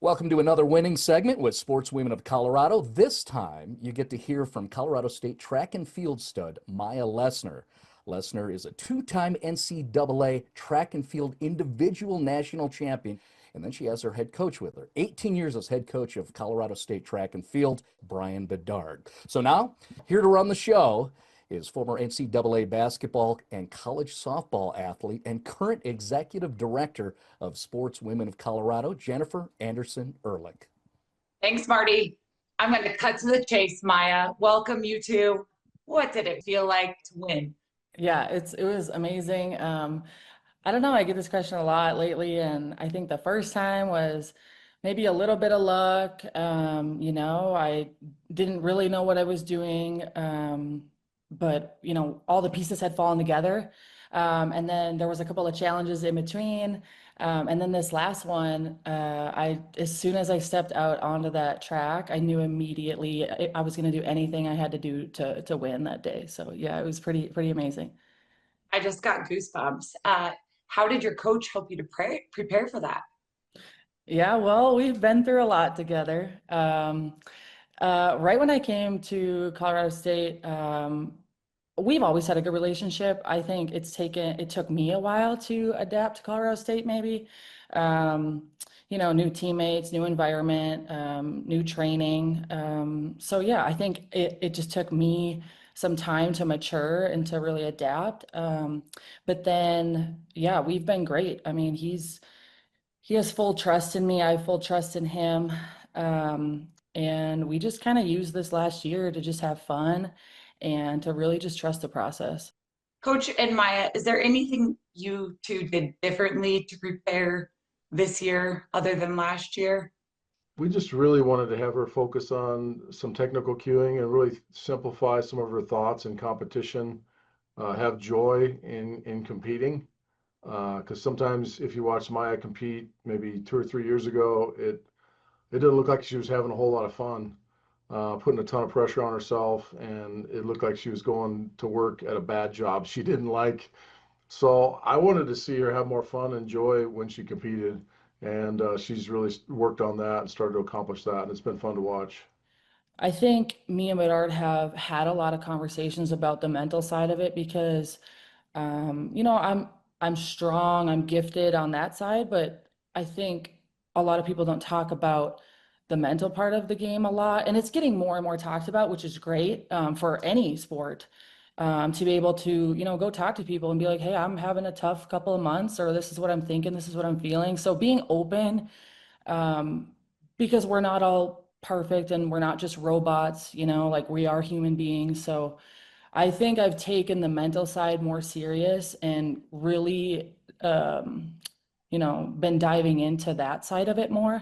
Welcome to another winning segment with Sportswomen of Colorado. This time, you get to hear from Colorado State track and field stud Mya Lesnar. Lesnar is a two-time NCAA track and field individual national champion, and then she has her head coach with her. 18 years as head coach of Colorado State track and field, Brian Bedard. So now, here to run the show is former NCAA basketball and college softball athlete and current executive director of Sportswomen of Colorado, Jennifer Anderson Ehrlich. Thanks, Marty. I'm going to cut to the chase, Mya. Welcome, you two. What did it feel like to win? Yeah, it was amazing. I don't know, I get this question a lot lately, and I think the first time was maybe a little bit of luck. I didn't really know what I was doing, but all the pieces had fallen together. And then there was a couple of challenges in between. And then this last one, as soon as I stepped out onto that track, I knew immediately I was going to do anything I had to do to win that day. So yeah, it was pretty amazing. I just got goosebumps. How did your coach help you to prepare for that? Yeah, well, we've been through a lot together. Right when I came to Colorado State, we've always had a good relationship. I think it took me a while to adapt to Colorado State, maybe. New teammates, new environment, new training. So yeah, I think it just took me some time to mature and to really adapt. But then, yeah, we've been great. I mean, he has full trust in me. I have full trust in him. And we just kind of used this last year to just have fun and to really just trust the process. Coach and Mya, is there anything you two did differently to prepare this year other than last year? We just really wanted to have her focus on some technical cueing and really simplify some of her thoughts in competition, have joy in competing. Because sometimes if you watch Mya compete maybe 2 or 3 years ago, it didn't look like she was having a whole lot of fun, putting a ton of pressure on herself, and it looked like she was going to work at a bad job she didn't like. So I wanted to see her have more fun and joy when she competed, and she's really worked on that and started to accomplish that, and it's been fun to watch. I think me and Bedard have had a lot of conversations about the mental side of it because, I'm strong, I'm gifted on that side, but I think a lot of people don't talk about the mental part of the game a lot, and it's getting more and more talked about, which is great for any sport. To be able to, go talk to people and be like, hey, I'm having a tough couple of months, or this is what I'm thinking, this is what I'm feeling. So being open, um, because we're not all perfect and we're not just robots, like we are human beings. So I think I've taken the mental side more serious and really, been diving into that side of it more.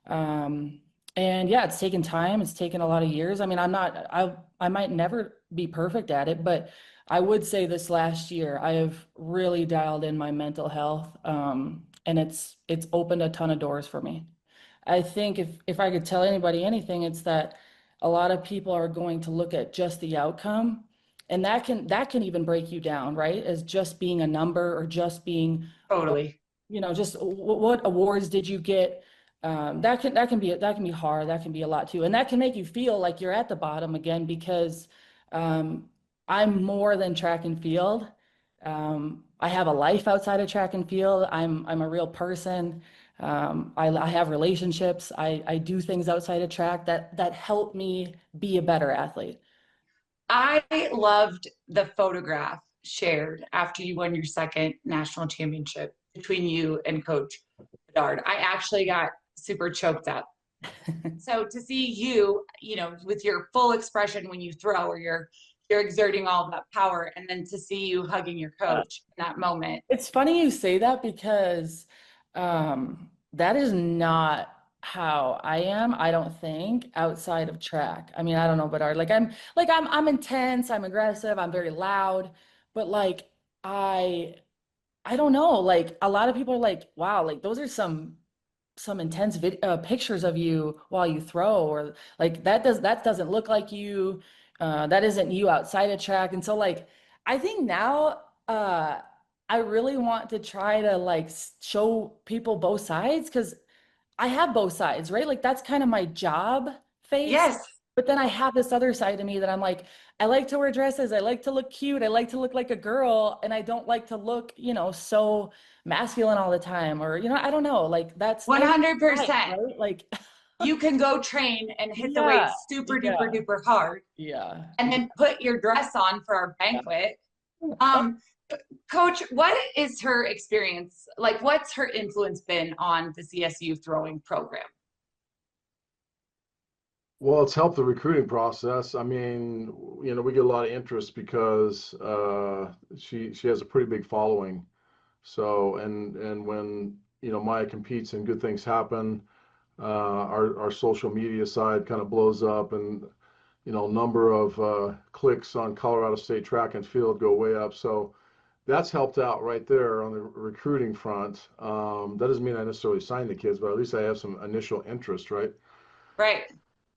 Um, and yeah, it's taken time. It's taken a lot of years. I mean, I might never be perfect at it, but I would say this last year, I have really dialed in my mental health. And it's opened a ton of doors for me. I think if I could tell anybody anything, it's that a lot of people are going to look at just the outcome, and that can even break you down, right? As just being a number or just being, Totally. just what awards did you get? That can be hard. That can be a lot too, and that can make you feel like you're at the bottom again because um, I'm more than track and field. I have a life outside of track and field. I'm a real person. I have relationships. I do things outside of track that help me be a better athlete. I loved the photograph shared after you won your second national championship between you and Coach Bedard. I actually got super choked up. So to see you, with your full expression when you throw or you're exerting all that power, and then to see you hugging your coach in that moment. It's funny you say that because that is not how I am, I don't think, outside of track. I mean, I don't know, but I'm intense, I'm aggressive, I'm very loud, but I I don't know, like a lot of people are like, wow, like those are some intense pictures of you while you throw, or like that doesn't look like you, that isn't you outside of track. And so like I think now I really want to try to like show people both sides because I have both sides, right? Like that's kind of my job face. Yes. But then I have this other side of me that I'm like, I like to wear dresses. I like to look cute. I like to look like a girl. And I don't like to look, so masculine all the time. Or, I don't know. Like that's 100%. right? Like, you can go train and hit the Yeah, weights super duper duper hard yeah. and then put your dress on for our banquet. Coach, what is her experience? Like, what's her influence been on the CSU throwing program? Well, it's helped the recruiting process. I mean, we get a lot of interest because she has a pretty big following. So, and when, Maya competes and good things happen, our social media side kind of blows up, and, number of clicks on Colorado State track and field go way up. So that's helped out right there on the recruiting front. That doesn't mean I necessarily sign the kids, but at least I have some initial interest, right? Right.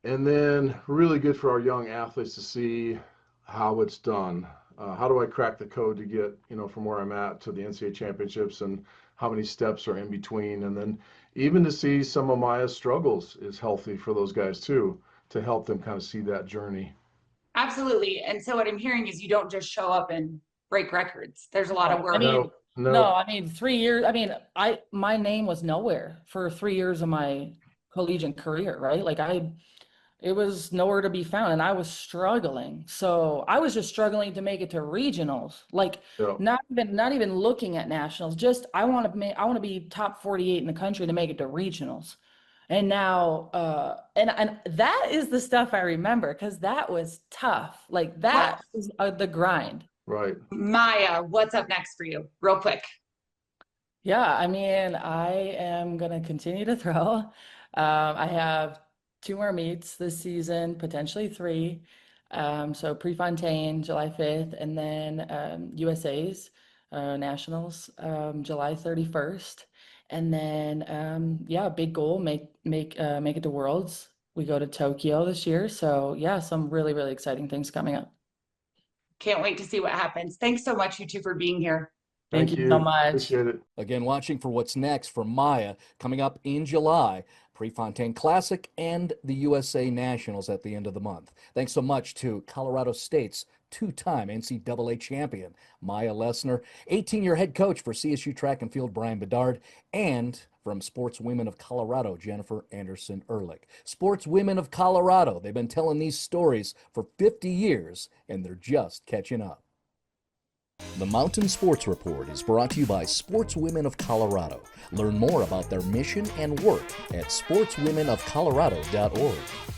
And then really good for our young athletes to see how it's done. How do I crack the code to get, from where I'm at to the NCAA championships, and how many steps are in between? And then even to see some of Maya's struggles is healthy for those guys too, to help them kind of see that journey. Absolutely. And so what I'm hearing is you don't just show up and break records. There's a lot of work. No, 3 years. My name was nowhere for 3 years of my collegiate career, right? Like it was nowhere to be found, and I was struggling. So I was just struggling to make it to regionals, like not even looking at nationals. Just I want to be top 48 in the country to make it to regionals. And now, and that is the stuff I remember, because that was tough. Like that is the grind. Right. Maya, what's up next for you? Real quick. Yeah, I am going to continue to throw. I have 2 more meets this season, potentially 3. So Prefontaine, July 5th, and then USA's Nationals, July 31st. And then, big goal, make it to Worlds. We go to Tokyo this year. So yeah, some really, really exciting things coming up. Can't wait to see what happens. Thanks so much, you two, for being here. Thank you so much. Appreciate it. Again, watching for what's next for Maya coming up in July, Prefontaine Classic and the USA Nationals at the end of the month. Thanks so much to Colorado State's 2-time NCAA champion, Mya Lesnar, 18-year head coach for CSU track and field, Brian Bedard, and from Sports Women of Colorado, Jennifer Anderson Ehrlich. Sports Women of Colorado, they've been telling these stories for 50 years, and they're just catching up. The Mountain Sports Report is brought to you by Sports Women of Colorado. Learn more about their mission and work at sportswomenofcolorado.org.